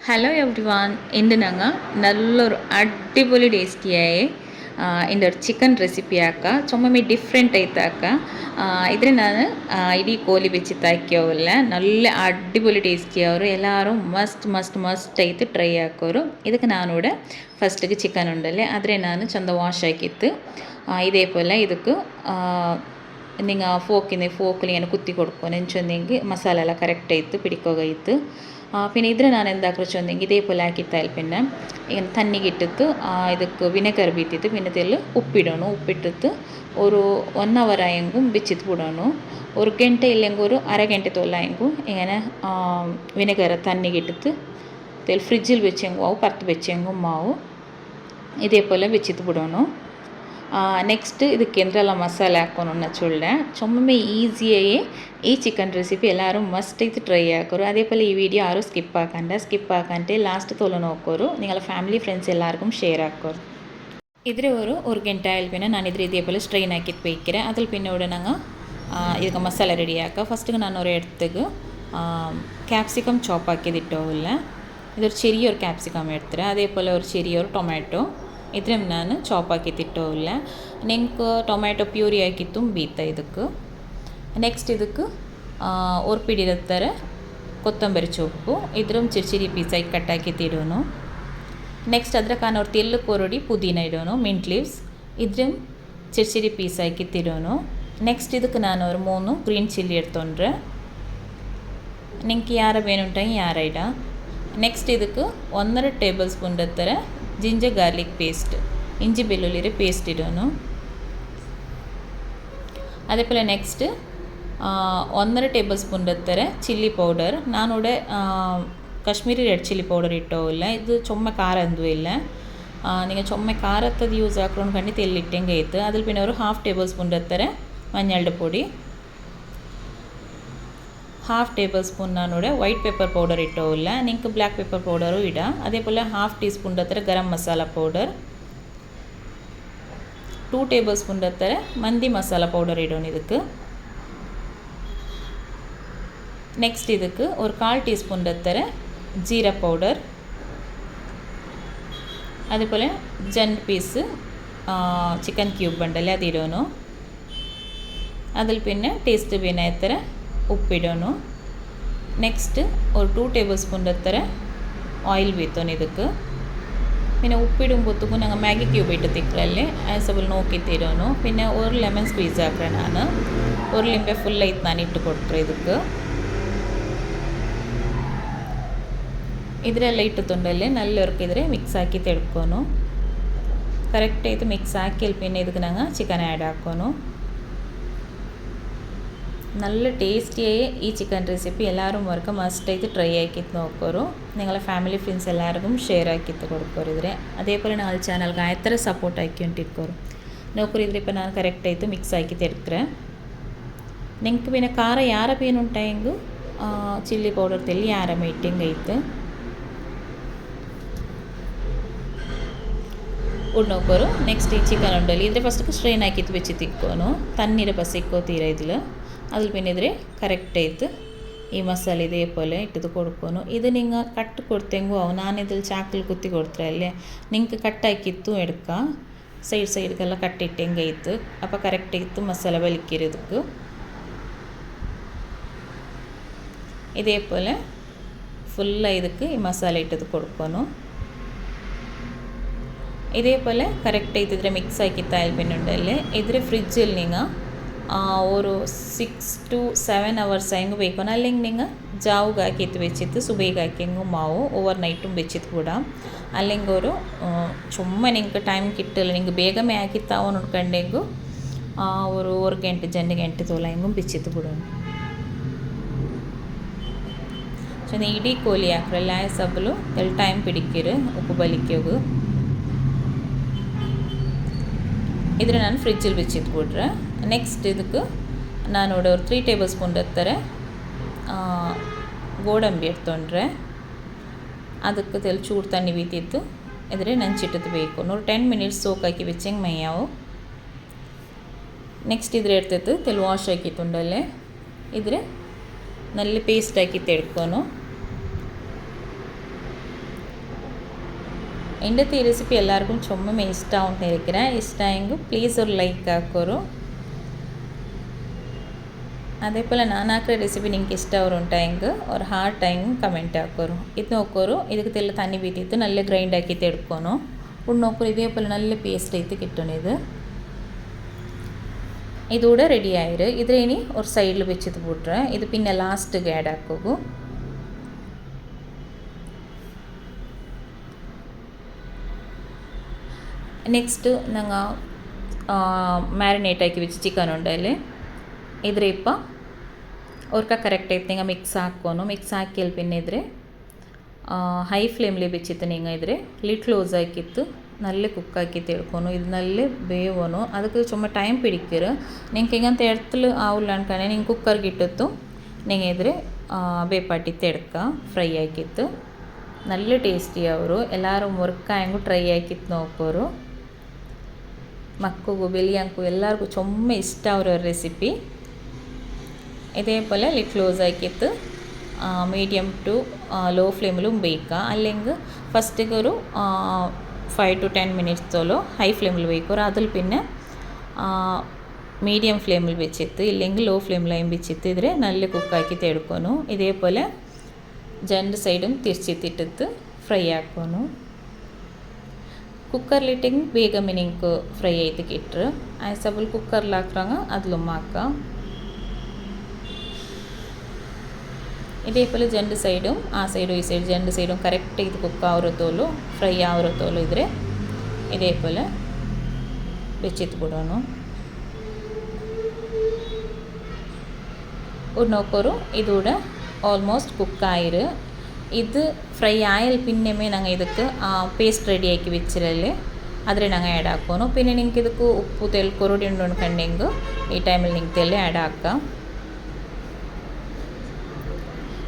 Hello every one ഇന്ന് ഞങ്ങൾ നല്ലൊരു അടിപൊളി ടേസ്റ്റിയായി ഇതിൻ്റെ ഒരു ചിക്കൻ റെസിപ്പി ആക്കുക ചുമ്മാ ഡിഫ್ರೆಂಟ್ ಆಯ್ತು ಇದ್ರೆ ನಾನು ಇಡೀ ಕೋಳಿ ಬೆಚ್ಚಿತ್ತಾಕ್ಯೋಲ್ಲ നല്ല അടിപൊളി ടേസ്റ്റി ಅವರು ಎಲ್ಲರೂ ಮಸ್ಟ್ ಆಯ್ತು ಟ್ರೈ ಹಾಕೋರು ಇದಕ್ಕೆ ನಾನಿവിടെ ಫಸ್ಟಿಗೆ ಚಿಕನ್ ಉಂಡಲ್ಲೇ ಆದರೆ ನಾನು ಚಂದ ವಾಶ್ ಹಾಕಿತ್ತು ഇതേപോലെ ಇದಕ್ಕೆ നിങ്ങൾ ഫോക്കിൽ ഇങ്ങനെ കുത്തി കൊടുക്കും നെഞ്ചൊന്നെങ്കിൽ മസാല എല്ലാം കറക്റ്റ് ആയിട്ട് പിടിക്കുകയിತ್ತು പിന്നെ ഇതിന് ഞാൻ എന്താക്കുവെച്ചെങ്കിൽ ഇതേപോലെ ആക്കിത്താൽ പിന്നെ ഇങ്ങനെ തന്നിಗಿಟ್ಟಿತ್ತು ಇದಕ್ಕೆ ವಿನೆಗರ್ ಬೀತಿತ್ತು പിന്നെ ഇതിൽ ഉപ്പിടണം ഉപ്പിട്ടിട്ട് ഒരു 1 hour ആയെങ്കും വെച്ചിട്ട് ಬಿಡೋಣ ഒരു ಗಂಟೆ ഇല്ലെങ്കിൽ ഒരു അര ಗಂಟೆ തോലായെങ്കും ഇങ്ങനെ വിനെഗർ തന്നിಗಿಟ್ಟಿತ್ತು ഇതിൽ ഫ്രിഡ്ജിൽ വെച്ചെങ്കും ആവും പുറത്ത് വെച്ചെങ്കും ആവും ഇതേപോലെ വെച്ചിട്ട് ಬಿಡೋಣ ನೆಕ್ಸ್ಟ್ ಇದಕ್ಕೆ ಎಂದ್ರೆಲ್ಲ ಮಸಾಲೆ ಹಾಕೋಣ ಚೊಳ್ಳೆ ಚೊಮ್ಮೆ ಈಸಿಯಾಗಿ ಈ ಚಿಕನ್ ರೆಸಿಪಿ ಎಲ್ಲರೂ ಮಸ್ಟ್ ಆಯ್ತು ട്രൈ ആക്കോರು അതേപോലെ ഈ വീഡിയോ ആരും സ്കിപ്പ് ആക്കാണ്ട് ലാസ്റ്റ് തോല നോക്കോರು നിങ്ങളെ ഫാമിലി ഫ്രണ്ട്സ് എല്ലാവർക്കും ഷെയർ ആക്കോರು ഇതിൽ ഒരു ಗಂಟೆ ആയാൽ പിന്നെ ഞാനിതിൽ ഇതേപോലെ സ്ട്രെയിൻ ആക്കിയിട്ട് വയ്க்கிறேன் അതിൽ പിന്നെ ഇവിടെ ഞങ്ങൾ ಇದಕ್ಕೆ ಮಸಾಲೆ ರೆಡಿ ಆക്കുക ഫസ്റ്റ് ನಾನು ഒരു എടുത്തേക്ക് ക്യാപ്സിക്കം ചോപ്പാക്കിയതിട്ടോവില്ല ഇതൊരു ചെറിയൊരു ക്യാപ്സിക്കം എടുത്തിട്ട് അതേപോലെ ഒരു ചെറിയൊരു ടൊമാറ്റോ ಇದ್ರೆ ನಾನು ಚಾಪ್ ಹಾಕಿತ್ತಿಟ್ಟೋಲ್ಲ ನಿಂಗೆ ಟೊಮ್ಯಾಟೊ ಪ್ಯೂರಿ ಹಾಕಿತ್ತು ಬೀತ ಇದಕ್ಕೆ ನೆಕ್ಸ್ಟ್ ಇದಕ್ಕೆ ഒരു പിടിയിലെത്തര ಕೊತ್ತಂಬರಿ ಸೊಪ್ಪು ಇದ್ರ ಚಿರಿ ಪೀಸಾಗಿ ಕಟ್ಟಾಕಿತ್ತಿಡೋನು ನೆಕ್ಸ್ಟ್ ಅದಕ್ಕೆ ನಾನು ಅವ್ರ ತೆಲ್ಲು ಕೊರಡಿ ಪುದೀನ ಇಡೋನು ಮಿಂಟ್ ಲೀವ್ಸ್ ಇದ್ರ ಚಿರಿ ಪೀಸ್ ಹಾಕಿತ್ತಿಡೋನು ನೆಕ್ಸ್ಟ್ ಇದಕ್ಕೆ ನಾನು ഒരു 3 ಗ್ರೀನ್ ಚಿಲ್ಲಿ എടുത്തോണ്ട് ನಿಂಗೆ ಯಾರ ಬೇನುಂಟಾಗಿ ಯಾರ ಇಡ ನೆಕ್ಸ್ಟ್ ಇದಕ್ಕೆ 1.5 ಟೇಬಲ್ ಸ್ಪೂನ್ ಎತ್ತರ ಜಿಂಜರ್ ಗಾರ್ಲಿಕ್ ಪೇಸ್ಟ್ ಇಂಜಿ ಬೆಳ್ಳುಳ್ಳಿ ಪೇಸ್ಟ್ ಇಡೋನು അതേപോലെ നെക്സ്റ്റ് 1.5 ടേബിൾ സ്പൂൺ എത്തര ചില്ലി പൗഡർ ನಾನಿവിടെ ಕಾಶ್ಮೀರಿ ರೆಡ್ ಚಿಲ್ಲಿ ಪೌಡರ್ ಇಟ್ಟೋಲ್ಲ ಇದು ചുമ്മാ ಖಾರ എന്തും ಇಲ್ಲ നിങ്ങൾ ചുമ്മാ ಖಾರത്തത് യൂസ് ആക്കണം കണ്ടി തെല്ലിട്ടെങ്കിൽ ഇത്ത് അതിൽ പിന്നെ ഒരു 1/2 ടേബിൾ സ്പൂൺ എത്തര മഞ്ഞളുടെ പൊടി 1/2 ടേബിൾ സ്പൂൺ ನಾನಿവിടെ ವೈಟ್ ಪೆಪ್ಪರ್ ಪೌಡರ್ ಇಟ್ಟೋಲ್ಲ ನಿಂಗೆ ಬ್ಲ್ಯಾಕ್ ಪೆಪ್ಪರ್ ಪೌಡರು ಇಡ അതേപോലെ 1/2 ടീസ്പൂൺ എത്തര garam masala powder 2 tablespoon ಎತ್ತರ ಮಂದಿ ಮಸಾಲ ಪೌಡರ್ ಇಡೋಣ ಇದಕ್ಕೆ ನೆಕ್ಸ್ಟ್ ಇದಕ್ಕೆ ഒരു 1/4 ടീസ്പൂൺ എത്തര ജീര പൗഡർ അതേപോലെ ജണ്ട് പീസ് ചിക്കൻ ക്യൂബ് ഉണ്ടല്ലേ അതിടോണു അതിൽ പിന്നെ ടേസ്റ്റ് പിന്നെ എത്തര ഉപ്പിടോണു ನೆಕ್ಸ್ಟ್ ഒരു 2 ടേബിൾ സ്പൂൺ എത്തര ഓയിൽ ബീത്തോನು ಇದಕ್ಕೆ പിന്നെ ഉപ്പിടുമ്പോഴത്തേക്കും ഞങ്ങൾ മാഗി ക്യൂബ് ഇട്ട് തിക്കലല്ലേ ആസബിൾ നോക്കിത്തിരോನು പിന്നെ ഒരു ലെമൺ സ്ക്വീസ് ആക്കണം ನಾನು ഒരു ലിംബെ ഫുൾ ആയിട്ട് ನಾನು ഇട്ട് കൊടുത്തു ಇದಕ್ಕೆ ಇದರೆಲ್ಲ ಇಟ್ಟುతుంಡಲ್ಲೇ നല്ലവർക്കിದ್ರೆ ಮಿಕ್ಸ್ ಆಕಿ ತೆಡ್ಕೋನು ಕರೆಕ್ಟ್ ಆಯ್ತು ಮಿಕ್ಸ್ ಆಕಿ പിന്നെ ಇದಕ್ಕೆ ഞങ്ങൾ ചിക്കൻ ആഡ് ആക്കോನು നല്ല ടേസ്റ്റിയായ ഈ ചിക്കൻ റെസിപ്പി എല്ലാവരും അവർക്ക് മസ്റ്റായിട്ട് ട്രൈ ആക്കിയിട്ട് നോക്കോರು നിങ്ങളെ ഫാമിಲಿ ಫ್ರೆಂಡ್ಸ್ എല്ലാവർക്കും ഷെയർ ആക്കിയിട്ട് കൊടുക്കോರು ಇದ್ರೆ അതേപോലെ ഞങ്ങൾ ಚಾನಲ್ಗೆ ಆಯ್ತರ ಸಪೋರ್ಟ್ ആക്കിക്കൊണ്ടിരിക്കോರು നോക്കോರು ಇದ್ರೆ ഇപ്പോൾ ನಾನು ಕರೆಕ್ಟ್ ಆಯಿತು ಮಿಕ್ಸ್ ಆಕಿ ತೆಡ್ಕ್ರೆ നിങ്ങൾക്ക് പിന്നെ ಖಾರ ಯಾರ ಬೇನುಂಟಾയെങ്കിൽ ಚಿಲ್ಲಿ ಪೌಡರ್ ತೆಲ್ಲಿ ಯಾರ ಮೇಟಿಂಗ್ ಐತೆ ಉಣ್ಣೋಕೋರು ನೆಕ್ಸ್ಟ್ ಈ ಚಿಕನ್ ಉಂಡಲ್ಲಿ ಇದ್ರೆ ಫಸ್ಟ್ ಸ್ಟ್ರೈನ್ ಹಾಕಿತ್ತು ಬೆಚ್ಚಿ ತಿಕ್ಕೋನು ತಣ್ಣೀರು ಬಸಿಕ್ಕೋ ತೀರ ಇದ್ಲು അതിൽ പിന്നെ ഇതിൽ കറക്റ്റ് ആയിട്ട് ഈ മസാല ഇതേപോലെ ഇട്ടത് കൊടുക്കുന്നു ഇത് നിങ്ങൾ കട്ട് കൊടുത്തെങ്കിൽ ആവും ഞാനിതിൽ ചാക്കിൽ കുത്തി കൊടുത്തല്ലേ നിങ്ങൾക്ക് കട്ടാക്കിത്തും എടുക്കാം സൈഡിಗೆಲ್ಲ കട്ടിട്ടെങ്കിൽ ആയിട്ട് അപ്പോൾ കറക്റ്റ് ആയിട്ട് മസാല വലിക്കരുത് ഇതേപോലെ ഫുള്ളായി ಇದಕ್ಕೆ ಈ ಮಸಾಲೆ ಇಟ್ಟದು കൊടുക്കുന്നു ഇതേപോലെ കറക്റ്റ് ആയിട്ട് ഇതിൽ മിക്സ് ആക്കിത്താൽ പിന്നെ ഉണ്ടല്ലേ ഇതിൽ ഫ്രിഡ്ജിൽ നിങ്ങൾ ഒരു 6 to 7 hours ആയെങ്കിൽ വെക്കണം അല്ലെങ്കിൽ നിങ്ങൾ ജാവുക ആക്കിയിട്ട് വെച്ചിട്ട് സുബൈക്ക് ആക്കിയെങ്കിൽ മാവും ഓവർ നൈറ്റും വെച്ചിട്ട് വിടാം അല്ലെങ്കിൽ ഒരു ചുമ്മാ നിങ്ങൾക്ക് ടൈം കിട്ടില്ല നിങ്ങൾ ಬೇಗമേ ആക്കിത്താവോ നോക്കണ്ടെങ്കിൽ ഒരു ಗಂಟೆ 2 ಗಂಟೆ തോലായെങ്കിൽ വെച്ചിട്ട് വിടണം ಇಡೀ ಕೋಳಿ ಹಾಕ್ರಲ್ಲ ಸಬಲು ಎಲ್ಲಿ ಟೈಮ್ പിടിക്കരുത് ಉಪ್ಪು ಬಲಿಕೋಗು ಇದ್ರೆ ನಾನು ಫ್ರಿಡ್ಜಲ್ಲಿ വെച്ചിട്ട് ಬಿಟ್ರೆ ನೆಕ್ಸ್ಟ್ ಇದಕ್ಕೆ ನಾನಿവിടെ ഒരു 3 ಟೇಬಲ್ ಸ್ಪೂನ್ ಎತ್ತರ ಗೋಡಂಬಿ എടുത്തോണ്ട്ರೆ ಅದಕ್ಕೆ ತೆಲ್ ಚೂರು ತಣ್ಣಿ ಬೀತಿತ್ತು ಇದ್ರೆ ನೆಂಚಿಟ್ಟದು ಬೇಕು ಒಂದು 10 minutes ಸೋಕ್ ಹಾಕಿ വെച്ചെങ്കിൽ മയ്യാവും ನೆಕ್ಸ್ಟ್ ಇದ್ರೆ എടുത്തിട്ട് ತೆಲ್ ವಾಶ್ ಹಾಕಿತ್ತುಂಡಲ್ಲೇ ಇದ್ರೆ നല്ല പേസ്റ്റ് ആക്കി എടുക്കുന്നു എൻ്റെ ഈ റെസിപ്പി എല്ലാവർക്കും ചുമ്മാ ഇഷ്ടമാവും ഇരിக்கிறேன். ഇഷ്ടമായെങ്കിൽ പ്ലീസ് ഒരു ലൈക്ക് ಹಾಕೋರು. അതേപോലെ ನಾನು ಹಾಕೋ ರೆಸಿಪಿ ನಿಮಗೆ ಇಷ್ಟ ಅವರು ಉಂಟಾയെങ്കിൽ ഒരു ಹಾರ್ಟ್ ಟೈಮ್ ಕಮೆಂಟ್ ಹಾಕೋರು. ಇದು ನೋಕೋರು ಇದಕ್ಕೆ ತೆಲ್ಲ ತಣ್ಣಿ ಬೀತಿತ್ತು നല്ല ಗ್ರೈಂಡ್ ಆಕಿತ್ತು എടുക്കണോ ഉഡ് നോക്കൂ ഇതേപോലെ നല്ല പേസ്റ്റ് ആയിട്ട് കിട്ടണം. ഇതൂടെ റെഡി ആയിരു. ഇതിൽ ഇനി ഒരു സൈഡിൽ വെച്ചിട്ട് പോട്ടെ. ഇത് പിന്നെ ലാസ്റ്റ് ആഡ് ആക്കൂ. ನೆಕ್ಸ್ಟ್ ನಂಗೆ ಮ್ಯಾರಿನೇಟ್ ಆಕಿ വെച്ച് ಚಿಕನ್ ಉಂಡಲ್ಲಿ ಇದ್ರೆ ಇಪ್ಪ ಅವ್ರಕ ಕರೆಕ್ಟ್ ಐತೆ ನಿಂಗೆ ಮಿಕ್ಸ್ ಹಾಕೋನು. ಮಿಕ್ಸ್ ಹಾಕಿಯಲ್ಲಿ പിന്നെ ಇದ್ರೆ ಹೈ ಫ್ಲೇಮ್ಲಿ വെച്ചിട്ട് നിങ്ങൾ ഇದ್ರೆ ലിഡ് ക്ലോസ് ആക്കിയിട്ട് നല്ല കുക്കാക്കിയിട്ട് എടുക്കുന്നു. ഇത് നല്ല വേവണു. ಅದಕ್ಕೆ ചുമ്മാ ടൈം പിടിക്കരുത്. നിങ്ങൾക്ക് ഇങ്ങനത്തെ ഇടത്തിൽ ആവില്ല അನ್ಕಣೆ നിങ്ങൾ ಕುಕ್ಕರ್ಗೆ ಇಟ್ಟಿತ್ತು നിങ്ങൾ ಇದ್ರೆ ಬೇಪಾಟಿತ್ತು എടുക്കുക ಫ್ರೈ ಆಕಿತ್ತು. നല്ല ಟೇಸ್ಟಿ ಅವರು ಎಲ್ಲರೂ ಮುರ್ಕಾಯಂಗೂ ಟ್ರೈ ಆಕಿತ್ತು ನೋಕೋರು. ಮಕ್ಕಳಿಗೂ ಬೆಲಿಯಂಗೂ ಎಲ್ಲರಿಗೂ ಚೊಮ್ಮೆ ಇಷ್ಟ ಅವರ ರೆಸಿಪಿ. ഇതേപോലെ ലിഡ് ക്ലോസ് ആക്കിയിട്ട് മീഡിയം ടു ലോ ഫ്ലെയിമിലും ಬೇಯ್ക്കുക. അല്ലെങ്കിൽ ഫസ്റ്റിಗೆ ഒരു 5 to 10 മിനിറ്റ്സോളം ഹൈ ഫ്ലെയിമിൽ വേവിക്കുക. അതിൽ പിന്നെ മീഡിയം ഫ്ലെയിമിൽ വെച്ചിട്ട് ഇല്ലെങ്കിൽ ലോ ഫ്ലെയിമിലായും വെച്ചിട്ട് ഇതിൽ നല്ല കുക്കാക്കിയിട്ട് എടുക്കുന്നു. ഇതേപോലെ രണ്ട് സൈഡും തിരിച്ചിട്ടിട്ട് ഫ്രൈ ആക്കുന്നു. ಕುಕ್ಕರ್ಲಿಟ್ಟಿಂಗ್ ಬೇಗ ಮಿನಿಂಗ್ ಫ್ರೈ ಆಯ್ತು ಇಟ್ಟರು ಆಯ್ಸಬಲ್ ಕುಕ್ಕರ್ಲಿ ಹಾಕ್ರಂಗ ಅದ್ಲುಮ್ಮ ಹಾಕ. ഇതേപോലെ രണ്ട് സൈഡും ആ സൈഡും ഈ സൈഡ് രണ്ട് സൈഡും കറക്റ്റ് ഇത് കുക്ക് ആവുറത്തോളൂ ഫ്രൈ ആവുറത്തോളൂ ഇದ್ರೆ ഇതേപോലെ വെച്ചിട്ട് ಬಿಡೋಣ. നോക്കോರು ಇದೂടെ ಆಲ್ಮೋಸ್ಟ್ ಕುಕ್ ಆಯಿರು. ഇത് ഫ്രൈ ആയാൽ പിന്നെമേ ഞങ്ങൾ ಇದಕ್ಕೆ പേസ്റ്റ് റെഡിയാക്കി വെച്ചിരല്ലേ അതിൽ ഞങ്ങൾ ആഡ് ആക്കുന്നു. പിന്നെ നിങ്ങൾക്ക് ಇದಕ್ಕೆ ഉപ്പ് തെൽക്കൊരുടി ഉണ്ടെങ്കിൽ ഈ ടൈമിൽ നിങ്ങൾക്ക് തെല്ല് ആഡ് ആക്കാം.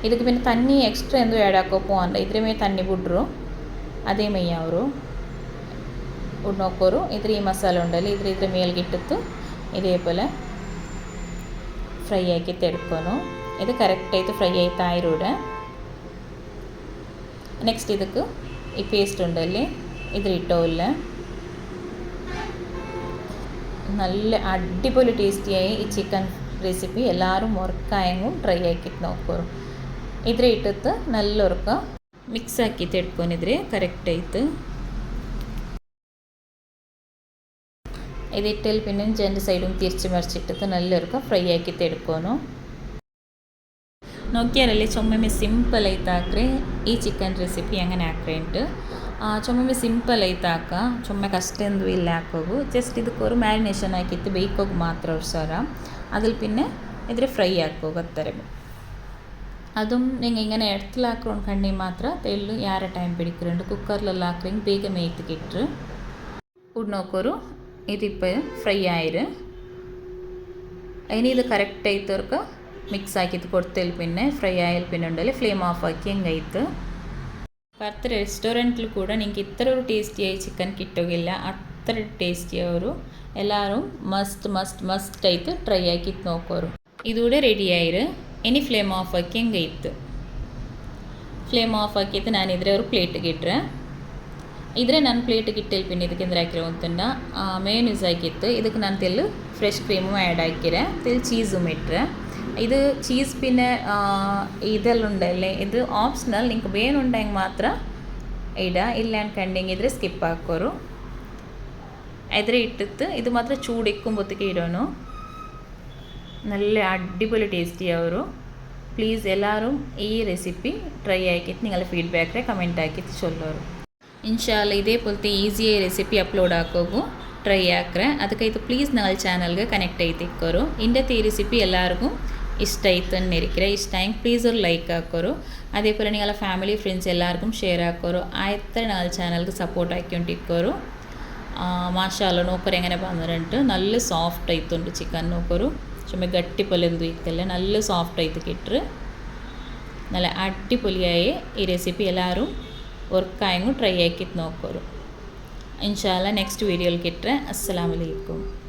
ಇದಕ್ಕೆ പിന്നെ തന്നി എക്സ്ട്രാ എന്തോ ആഡ് ആക്കോ പോകണ്ട. ഇത്രമേ തന്നി ಬಿಡ್ರು ಅದೇ ಮೈಯ ಅವರು ನೋಕೋರು. ಇದ್ರ ಈ ಮಸಾಲೆ ಉಂಡಲ್ಲಿ ಇದ್ರ ಮೇಲ್ಗೆ ಇಟ್ಟಿತ್ತು ಇದೇപോലെ ಫ್ರೈ ಆಕಿತ್ತು എടുക്കുന്നു. ഇത് കറക്റ്റായിട്ട് ഫ്രൈ ആയിട്ട് ആയിരൂടെ ನೆಕ್ಸ್ಟ್ ಇದಕ್ಕೆ ಈ ಪೇಸ್ಟ್ ಉಂಡಲ್ಲಿ ಇದ್ರ ഇട്ടോല്ല നല്ല അടിപൊളി ടേസ്റ്റിയായി ഈ ചിക്കൻ റെസിപ്പി എല്ലാവരും ഉറക്കായെങ്കും ട്രൈ ആക്കിയിട്ട് നോക്കോರು. ഇದ್ರ ഇട്ടിട്ട് നല്ല ഉറക്ക ಮಿಕ್ಸ್ ಆಕಿತ್ತು എടുക്കൊന്നിದ್ರೆ കറക്റ്റായിട്ട് ഇതിട്ടിൽ പിന്നെ രണ്ട് സൈഡും തിരിച്ച് മറിച്ചിട്ടിട്ട് നല്ല ഉറക്ക ഫ്രൈ ആക്കിയിട്ട് എടുക്കുന്നു. നോക്കിയാലല്ലേ ചുമ്മാ സിമ്പിൾ ആയിട്ട് ಹಾಕ್ರೆ ಈ ಚಿಕನ್ ರೆಸಿಪಿ ಹೆಂಗೆ ಹಾಕ್ರೆ ಉಂಟು. ಚುಮ್ಮೆ ಸಿಂಪಲ್ ಆಯ್ತು ಹಾಕ ಚುಮ್ಮೆ ಕಷ್ಟ ಎಂದು ಇಲ್ಲ ಹಾಕೋಗು. ಜಸ್ಟ್ ಇದಕ್ಕೋರು ಮ್ಯಾರಿನೇಷನ್ ಹಾಕಿತ್ತು ಬೇಯ್ಕೋಗು ಮಾತ್ರ ಅವ್ರು ಸರ അതിൽ പിന്നെ ഇದ್ರೆ ഫ്രൈ ആക്കോಗು അത്തരം. അതും നിങ്ങൾ ഇങ്ങനെ ഇടത്തിൽ ಹಾಕ್ಕೊಂಡು കണ്ണി മാത്ര തെല്ല് ಯಾರ ಟೈಮ್ പിടിക്കുന്നുണ്ട്. കുക്കറിലെല്ലാം ಹಾಕ್ರೆಂಗೆ ಬೇಗ ಮೇಯ್ತು കിട്ടും. ഉഡ് നോക്കോರು ഇതിപ്പോൾ ഫ്രൈ ആയിരു. ഇനി ഇത് കറക്റ്റ് ആയിത്തവർക്ക് ಮಿಕ್ಸ್ ಹಾಕಿದ್ದು ಕೊಡ್ತೇಲಿ പിന്നെ ಫ್ರೈ ಆಯಿಲ್ പിന്നെ ഉണ്ടല്ലേ ಫ್ಲೇಮ್ ಆಫ್ ಆಕಿ ಹೆಂಗಾಯ್ತು. പുറത്ത് ರೆಸ್ಟೋರೆಂಟ್ಲು ಕೂಡ ನಿಂಗೆ ಇತರ ഒരു ಟೇಸ್ಟಿಯಾಗಿ ಚಿಕನ್ കിട്ടുകയില്ല. അത്ര ടേസ്റ്റി ಅವರು എല്ലാവരും മസ്റ്റ് ആയിട്ട് ട്രൈ ആക്കിയിട്ട് നോക്കോರು. ഇതൂടെ റെഡി ആയിരു. ഇനി ഫ്ಲೇಮ್ ಆಫ್ ಆಕಿ ಹೆಂಗಾಯ್ತು. ಫ್ಲೇಮ್ ಆಫ್ ಹಾಕಿತ್ತು ನಾನು ಇದ್ರೆ ಅವರು ಪ್ಲೇಟಿಗೆ ಇಟ್ಟರೆ ಇದ್ರೆ ನಾನು ಪ್ಲೇಟಿಗೆ ಇಟ್ಟಲ್ಲಿ പിന്നെ ಇದಕ್ಕೆ ಎಂದ್ರೆ ಹಾಕಿರೋ ಅಂತಂದ ಮೇಯೋನೀಸ್ ಹಾಕಿತ್ತು. ಇದಕ್ಕೆ ನಾನು ತೆಲ್ಲು ಫ್ರೆಶ್ ಕ್ರೀಮು ಆ್ಯಡ್ ಹಾಕಿರೆ ತೆಲ್ಲು ಚೀസും ಇಟ್ಟರೆ. ഇത് ചീസ് പിന്നെ ഇതെല്ലാം ഉണ്ടല്ലേ ഇത് ഓപ്ഷണൽ നിങ്ങൾക്ക് വേണമെങ്കിൽ മാത്രം ഇടുക. ಇಲ್ಲ ಅನ್ಕಂಡಿಂಗೆ ಇದ್ರೆ ಸ್ಕಿಪ್ ಹಾಕೋರು. ಇದ್ರೆ ಇಟ್ಟಿತ್ತು ಇದು ಮಾತ್ರ ചൂടിക്കുമ്പോഴത്തേക്ക് ഇടണം. നല്ല അടിപൊളി ടേസ്റ്റി ಅವರು. പ്ലീസ് എല്ലാവരും ഈ റെസിപ്പി ട്രൈ ആക്കിയിട്ട് നിങ്ങളുടെ ഫീഡ്ബാക്ക് കമൻറ്റ് ആക്കിയിട്ട് ചൊല്ലോರು. ഇൻഷാല്ല ഇതേപോലത്തെ ഈസിയായി റെസിപ്പി അപ്ലോഡ് ആക്കോಗು ട്രൈ ആക്ರೆ. ಅದಕ್ಕೆ ಇದು ಪ್ಲೀಸ್ ನನ್ನ ಚಾನಲ್ಗೆ ಕನೆಕ್ಟ್ ಆಯ್ತಿಕ್ಕೋರು. ಇಂದത്തെ ഈ റെസിപ്പി എല്ലാവർക്കും ഇഷ്ടമായിട്ട് തന്നെ ഇരിക്കുക. ഇഷ്ടമായെങ്കിൽ പ്ലീസ് ഒരു ലൈക്ക് ആക്കോರು. അതേപോലെ നിങ്ങളുടെ ഫാമിലി ഫ്രണ്ട്സ് എല്ലാവർക്കും ഷെയർ ആക്കോರು. ആയത്ര ഞങ്ങളുടെ ചാനൽക്ക് സപ്പോർട്ട് ആക്കിക്കൊണ്ടിരിക്കോರು. മാഷാല്ല നോക്കറ് എങ്ങനെ ಬಂದಿರಂಟು നല്ല ಸಾಫ್ಟ್ ಆಯ್ತುಂಟು ಚಿಕನ್ ನೋಕರು. ചുമ്മാ ഗട്ടിപ്പൊലെന്തു ഇത്തല്ല നല്ല സോഫ്റ്റ് ആയിട്ട് കിട്ടറ്. നല്ല അടിപൊളിയായി ഈ റെസിപ്പി എല്ലാവരും ഉറക്കായെങ്കിൽ ട്രൈ ആക്കിയിട്ട് നോക്കോರು. ഇൻഷാല്ല നെക്സ്റ്റ് വീഡിയോയിൽ കിട്ടുക. അസ്സലാമു അലൈക്കും.